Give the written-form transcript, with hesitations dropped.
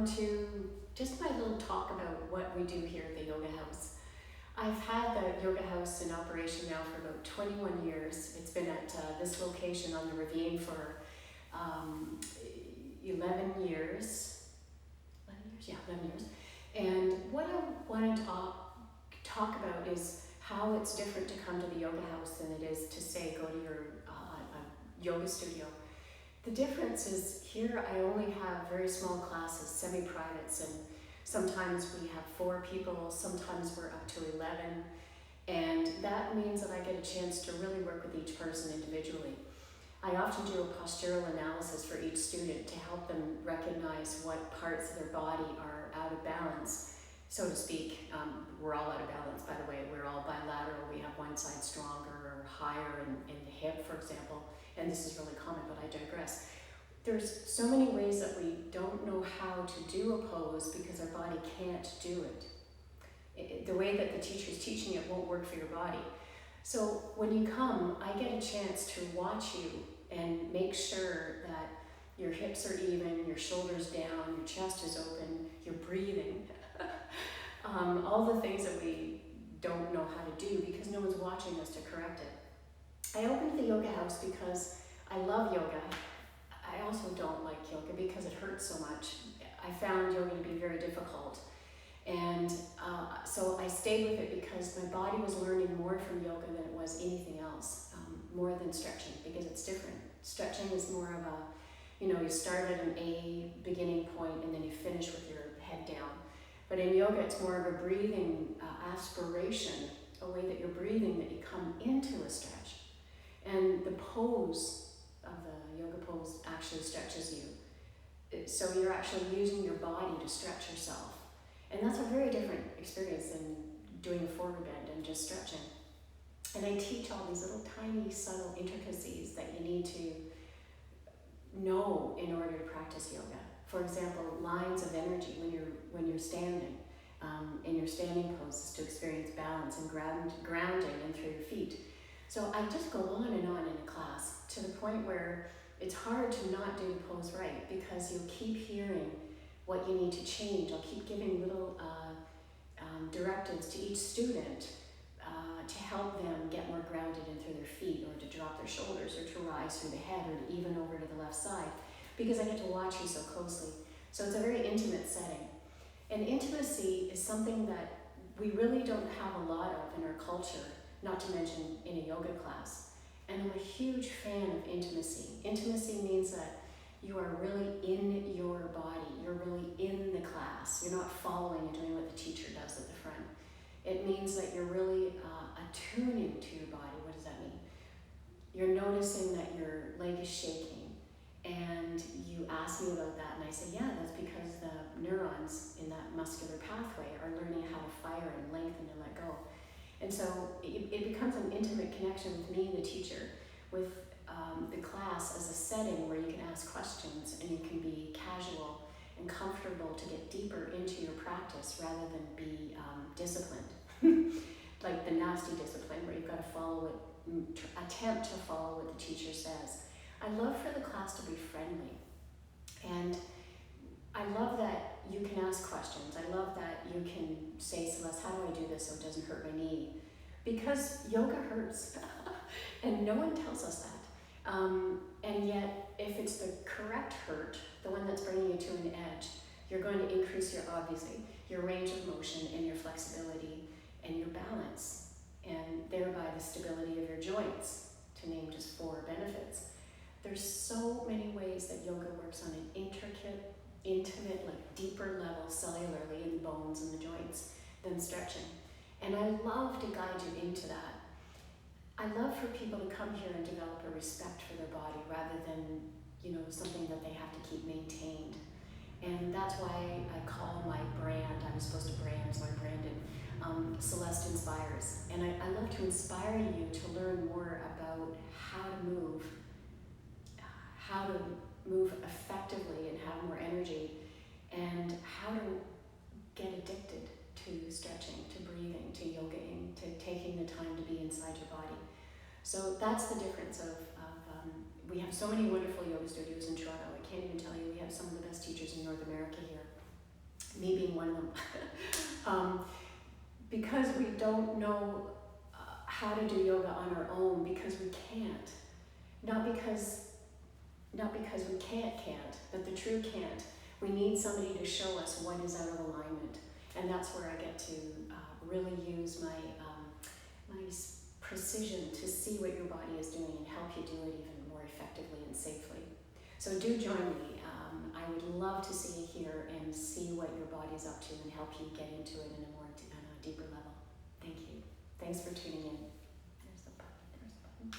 welcome to just my little talk about what we do here at the Yoga House. I've had the Yoga House in operation now for about 21 years. It's been at this location on the ravine for 11 years. 11 years? Yeah, 11 years. And what I want to talk about is how it's different to come to the Yoga House than it is to, say, go to your yoga studio. The difference is here I only have very small classes, semi-privates, and sometimes we have 4 people, sometimes we're up to 11, and that means that I get a chance to really work with each person individually. I often do a postural analysis for each student to help them recognize what parts of their body are out of balance, so to speak. We're all out of balance, by the way. We're all bilateral. We have one side stronger or higher in the hip, for example, and this is really common, but I digress. There's so many ways that we don't know how to do a pose because our body can't do it. The way that the teacher's teaching it won't work for your body. So when you come, I get a chance to watch you and make sure that your hips are even, your shoulders down, your chest is open, you're breathing. All the things that we don't know how to do because no one's watching us to correct it. I opened the Yoga House because I love yoga. I also don't like yoga because it hurts so much. I found yoga to be very difficult. And so I stayed with it because my body was learning more from yoga than it was anything else, more than stretching, because it's different. Stretching is more of a, you start at an A beginning point and then you finish with your head down. But in yoga, it's more of a breathing aspiration, a way that you're breathing, that you come into a stretch. And the pose of the yoga pose actually stretches you. So you're actually using your body to stretch yourself. And that's a very different experience than doing a forward bend and just stretching. And I teach all these little tiny subtle intricacies that you need to know in order to practice yoga. For example, lines of energy when you're standing, in your standing poses to experience balance and grounding in through your feet. So I just go on in a class to the point where it's hard to not do the pose right because you'll keep hearing what you need to change. I'll keep giving little directives to each student to help them get more grounded in through their feet, or to drop their shoulders, or to rise through the head, or to even over to the left side, because I get to watch you so closely. So it's a very intimate setting. And intimacy is something that we really don't have a lot of in our culture, not to mention in a yoga class. And I'm a huge fan of intimacy. Intimacy means that you are really in your body. You're really in the class. You're not following and doing what the teacher does at the front. It means that you're really attuning to your body. What does that mean? You're noticing that your leg is shaking. And you ask me about that, and I say, yeah, that's because the neurons in that muscular pathway are learning how to fire and lengthen and let go. And so it becomes an intimate connection with me, the teacher, with the class as a setting where you can ask questions and you can be casual and comfortable to get deeper into your practice rather than be disciplined. Like the nasty discipline where you've got to follow it, attempt to follow what the teacher says. I love for the class to be friendly. And I love that you can ask questions. I love that you can say, Celeste, how do I do this so it doesn't hurt my knee? Because yoga hurts, and no one tells us that. And yet, if it's the correct hurt, the one that's bringing you to an edge, you're going to increase obviously, your range of motion and your flexibility and your balance, and thereby the stability of your joints, to name just 4 benefits. There's so many ways that yoga works on an intricate, intimate, like deeper level cellularly in the bones and the joints than stretching. And I love to guide you into that. I love for people to come here and develop a respect for their body rather than, something that they have to keep maintained. And that's why I call my brand, I was supposed to brand, so I branded Celeste Inspires. And I love to inspire you to learn more about how to move effectively and have more energy, and how to get addicted to stretching, to breathing, to yogaing, to taking the time to be inside your body. So that's the difference of we have so many wonderful yoga studios in Toronto. I can't even tell you, we have some of the best teachers in North America here. me being one of them. Because we don't know how to do yoga on our own, because we can't. Not because we can't, but the true can't. We need somebody to show us what is out of alignment. And that's where I get to really use my precision to see what your body is doing and help you do it even more effectively and safely. So do join me. I would love to see you here and see what your body's up to and help you get into it in a more deeper level. Thank you. Thanks for tuning in.